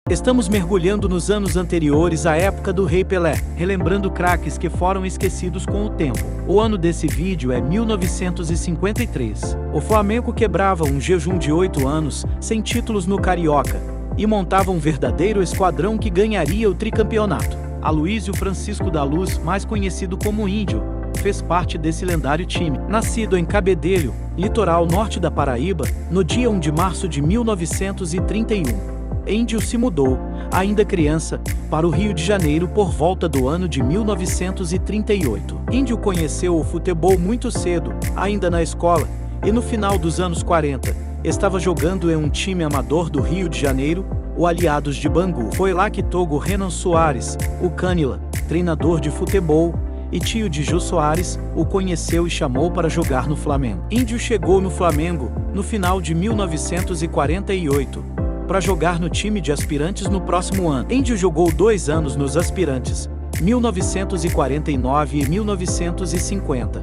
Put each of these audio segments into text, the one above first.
Estamos mergulhando nos anos anteriores à época do Rei Pelé, relembrando craques que foram esquecidos com o tempo. O ano desse vídeo é 1953. O Flamengo quebrava um jejum de 8 anos, sem títulos no Carioca, e montava um verdadeiro esquadrão que ganharia o tricampeonato. Aloísio Francisco da Luz, mais conhecido como Índio, fez parte desse lendário time. Nascido em Cabedelo, litoral norte da Paraíba, no dia 1 de março de 1931. Índio se mudou, ainda criança, para o Rio de Janeiro por volta do ano de 1938. Índio conheceu o futebol muito cedo, ainda na escola, e no final dos anos 40, estava jogando em um time amador do Rio de Janeiro, o Aliados de Bangu. Foi lá que Togo Renan Soares, o Canila, treinador de futebol, e tio de Jô Soares, o conheceu e chamou para jogar no Flamengo. Índio chegou no Flamengo no final de 1948, para jogar no time de aspirantes no próximo ano. Índio jogou 2 anos nos aspirantes, 1949 e 1950.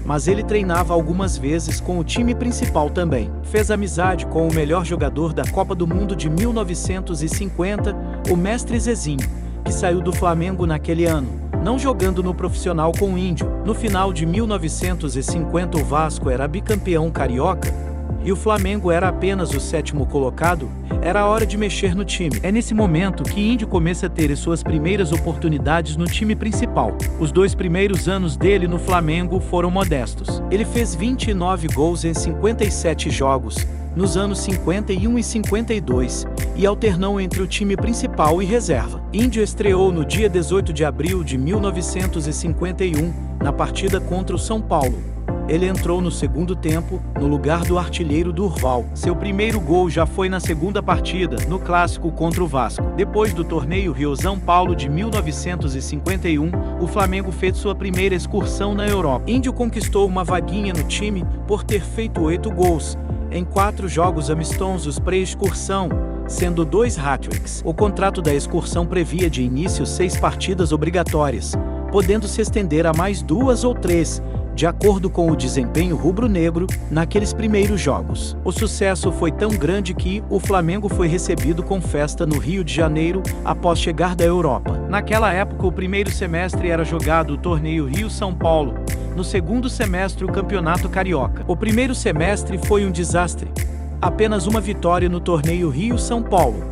Mas ele treinava algumas vezes com o time principal também. Fez amizade com o melhor jogador da Copa do Mundo de 1950, o mestre Zezinho, que saiu do Flamengo naquele ano, não jogando no profissional com o Índio. No final de 1950 o Vasco era bicampeão carioca, e o Flamengo era apenas o 7º colocado. Era hora de mexer no time. É nesse momento que Índio começa a ter suas primeiras oportunidades no time principal. Os 2 primeiros anos dele no Flamengo foram modestos. Ele fez 29 gols em 57 jogos, nos anos 51 e 52, e alternou entre o time principal e reserva. Índio estreou no dia 18 de abril de 1951, na partida contra o São Paulo. Ele entrou no segundo tempo, no lugar do artilheiro Durval. Seu primeiro gol já foi na segunda partida, no clássico contra o Vasco. Depois do torneio Rio-São Paulo de 1951, o Flamengo fez sua primeira excursão na Europa. Índio conquistou uma vaguinha no time por ter feito 8 gols, em 4 jogos amistosos pré-excursão, sendo 2 hat-tricks. O contrato da excursão previa de início 6 partidas obrigatórias, podendo se estender a mais 2 ou 3, de acordo com o desempenho rubro-negro naqueles primeiros jogos. O sucesso foi tão grande que o Flamengo foi recebido com festa no Rio de Janeiro após chegar da Europa. Naquela época o primeiro semestre era jogado o torneio Rio-São Paulo, no segundo semestre o Campeonato Carioca. O primeiro semestre foi um desastre, apenas uma vitória no torneio Rio-São Paulo.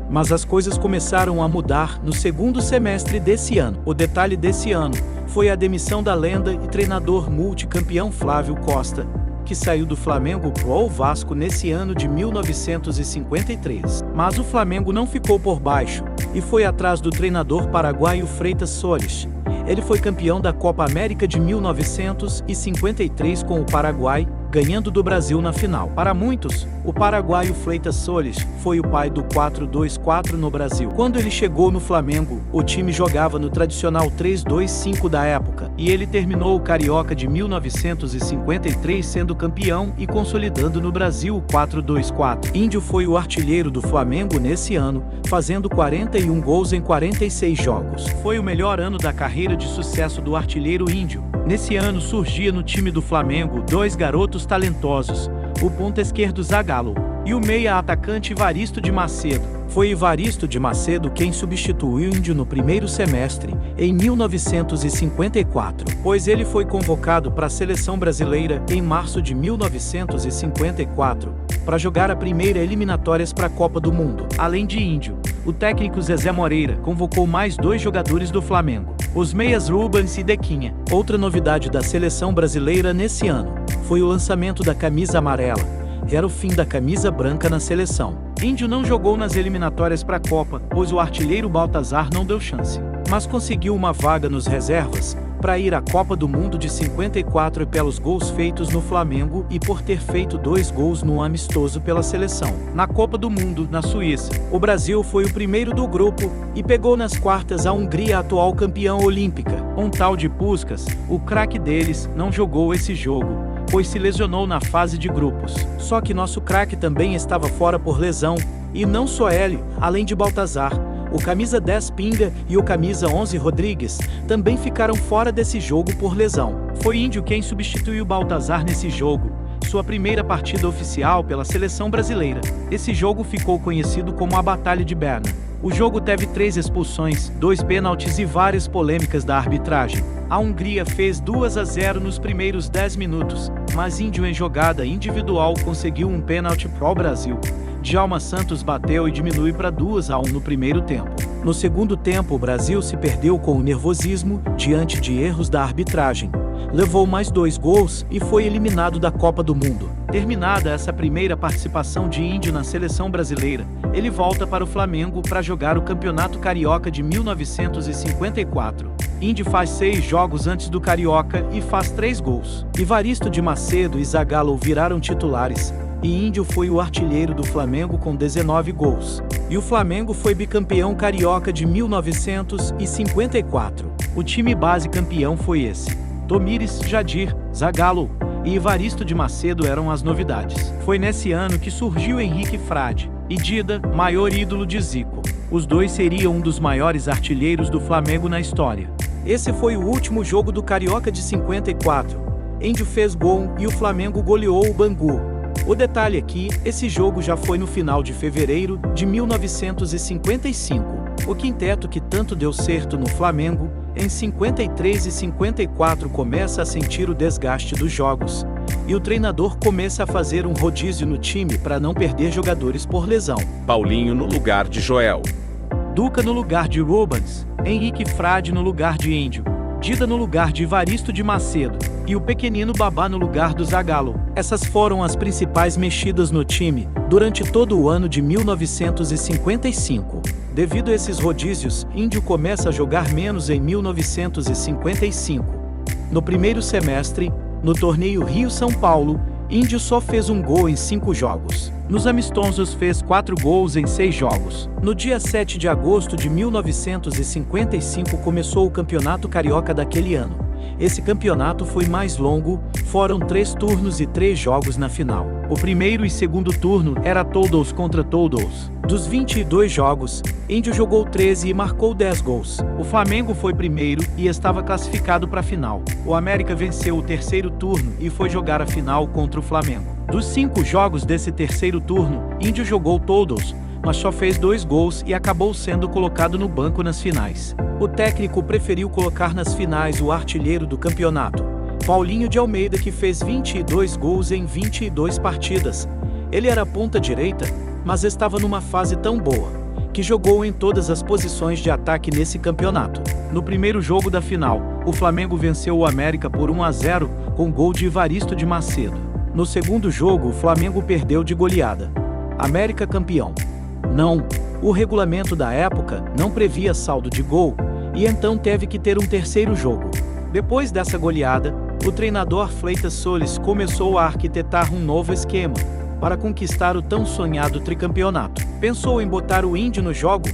Mas as coisas começaram a mudar no segundo semestre desse ano. O detalhe desse ano foi a demissão da lenda e treinador multicampeão Flávio Costa, que saiu do Flamengo pro Vasco nesse ano de 1953. Mas o Flamengo não ficou por baixo e foi atrás do treinador paraguaio Freitas Soares. Ele foi campeão da Copa América de 1953 com o Paraguai, ganhando do Brasil na final. Para muitos, o paraguaio Freitas Soares foi o pai do 4-2-4 no Brasil. Quando ele chegou no Flamengo, o time jogava no tradicional 3-2-5 da época, e ele terminou o Carioca de 1953 sendo campeão e consolidando no Brasil o 4-2-4. Índio foi o artilheiro do Flamengo nesse ano, fazendo 41 gols em 46 jogos. Foi o melhor ano da carreira de sucesso do artilheiro Índio. Nesse ano surgia no time do Flamengo 2 garotos talentosos, o ponta esquerdo Zagallo e o meia atacante Evaristo de Macedo. Foi Evaristo de Macedo quem substituiu o Índio no primeiro semestre, em 1954, pois ele foi convocado para a seleção brasileira em março de 1954, para jogar a primeira eliminatórias para a Copa do Mundo. Além de Índio, o técnico Zezé Moreira convocou mais 2 jogadores do Flamengo, os meias Rubens e Dequinha. Outra novidade da seleção brasileira nesse ano foi o lançamento da camisa amarela. Era o fim da camisa branca na seleção. Índio não jogou nas eliminatórias para a Copa, pois o artilheiro Baltazar não deu chance, mas conseguiu uma vaga nos reservas para ir à Copa do Mundo de 54 pelos gols feitos no Flamengo e por ter feito 2 gols no amistoso pela seleção. Na Copa do Mundo, na Suíça, o Brasil foi o primeiro do grupo e pegou nas quartas a Hungria, atual campeã olímpica. Um tal de Puskás, o craque deles, não jogou esse jogo, pois se lesionou na fase de grupos. Só que nosso craque também estava fora por lesão, e não só ele, além de Baltazar, o camisa 10 Pinga e o camisa 11 Rodrigues também ficaram fora desse jogo por lesão. Foi Índio quem substituiu Baltazar nesse jogo, sua primeira partida oficial pela seleção brasileira. Esse jogo ficou conhecido como a Batalha de Berna. O jogo teve 3 expulsões, 2 pênaltis e várias polêmicas da arbitragem. A Hungria fez 2-0 nos primeiros 10 minutos, mas Índio em jogada individual conseguiu um pênalti pro Brasil. Djalma Santos bateu e diminui para 2-1 no primeiro tempo. No segundo tempo, o Brasil se perdeu com o nervosismo diante de erros da arbitragem. Levou mais 2 gols e foi eliminado da Copa do Mundo. Terminada essa primeira participação de Índio na seleção brasileira, ele volta para o Flamengo para jogar o Campeonato Carioca de 1954. Índio faz 6 jogos antes do Carioca e faz 3 gols. Evaristo de Macedo e Zagallo viraram titulares, e Índio foi o artilheiro do Flamengo com 19 gols. E o Flamengo foi bicampeão carioca de 1954. O time base campeão foi esse. Tomires, Jadir, Zagallo e Evaristo de Macedo eram as novidades. Foi nesse ano que surgiu Henrique Frade e Dida, maior ídolo de Zico. Os dois seriam um dos maiores artilheiros do Flamengo na história. Esse foi o último jogo do Carioca de 54. Índio fez gol e o Flamengo goleou o Bangu. O detalhe aqui, esse jogo já foi no final de fevereiro de 1955. O quinteto que tanto deu certo no Flamengo, em 53 e 54 começa a sentir o desgaste dos jogos, e o treinador começa a fazer um rodízio no time para não perder jogadores por lesão. Paulinho no lugar de Joel. Duca no lugar de Rubens, Henrique Frade no lugar de Índio, Dida no lugar de Evaristo de Macedo, e o pequenino Babá no lugar do Zagallo. Essas foram as principais mexidas no time durante todo o ano de 1955. Devido a esses rodízios, Índio começa a jogar menos em 1955. No primeiro semestre, no torneio Rio-São Paulo, Índio só fez um gol em 5 jogos. Nos amistosos fez 4 gols em 6 jogos. No dia 7 de agosto de 1955 começou o Campeonato Carioca daquele ano. Esse campeonato foi mais longo, foram 3 turnos e 3 jogos na final. O primeiro e segundo turno era todos contra todos. Dos 22 jogos, Índio jogou 13 e marcou 10 gols. O Flamengo foi primeiro e estava classificado para a final. O América venceu o terceiro turno e foi jogar a final contra o Flamengo. Dos 5 jogos desse terceiro turno, Índio jogou todos, mas só fez 2 gols e acabou sendo colocado no banco nas finais. O técnico preferiu colocar nas finais o artilheiro do campeonato, Paulinho de Almeida, que fez 22 gols em 22 partidas. Ele era ponta direita, mas estava numa fase tão boa, que jogou em todas as posições de ataque nesse campeonato. No primeiro jogo da final, o Flamengo venceu o América por 1-0, com gol de Evaristo de Macedo. No segundo jogo, o Flamengo perdeu de goleada. América campeão. Não, o regulamento da época não previa saldo de gol, e então teve que ter um terceiro jogo. Depois dessa goleada, o treinador Fleitas Solis começou a arquitetar um novo esquema para conquistar o tão sonhado tricampeonato. Pensou em botar o Índio no jogo?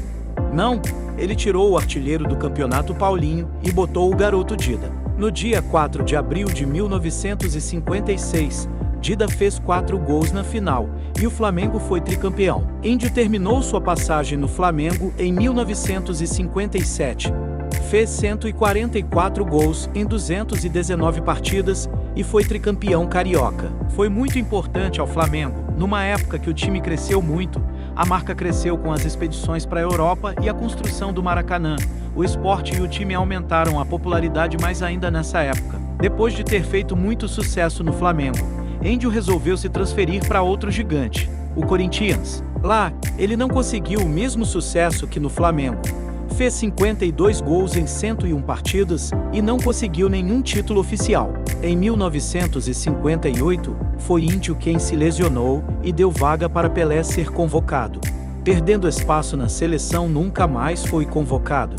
Não, ele tirou o artilheiro do campeonato Paulinho e botou o garoto Dida. No dia 4 de abril de 1956, Dida fez 4 gols na final, e o Flamengo foi tricampeão. Índio terminou sua passagem no Flamengo em 1957. Fez 144 gols em 219 partidas e foi tricampeão carioca. Foi muito importante ao Flamengo, numa época que o time cresceu muito. A marca cresceu com as expedições para a Europa e a construção do Maracanã. O esporte e o time aumentaram a popularidade mais ainda nessa época. Depois de ter feito muito sucesso no Flamengo, Índio resolveu se transferir para outro gigante, o Corinthians. Lá, ele não conseguiu o mesmo sucesso que no Flamengo. Fez 52 gols em 101 partidas e não conseguiu nenhum título oficial. Em 1958, foi Índio quem se lesionou e deu vaga para Pelé ser convocado. Perdendo espaço na seleção, nunca mais foi convocado.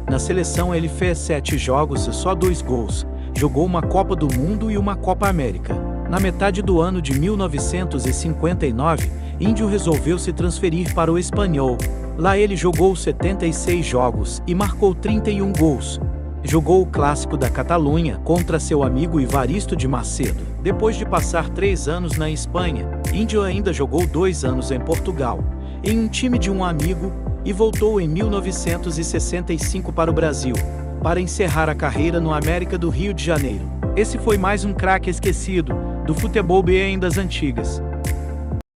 Na seleção ele fez 7 jogos e só 2 gols. Jogou uma Copa do Mundo e uma Copa América. Na metade do ano de 1959, Índio resolveu se transferir para o Espanhol. Lá ele jogou 76 jogos e marcou 31 gols. Jogou o Clássico da Catalunha contra seu amigo Evaristo de Macedo. Depois de passar 3 anos na Espanha, Índio ainda jogou 2 anos em Portugal, em um time de um amigo, e voltou em 1965 para o Brasil, para encerrar a carreira no América do Rio de Janeiro. Esse foi mais um craque esquecido, do futebol bem das antigas.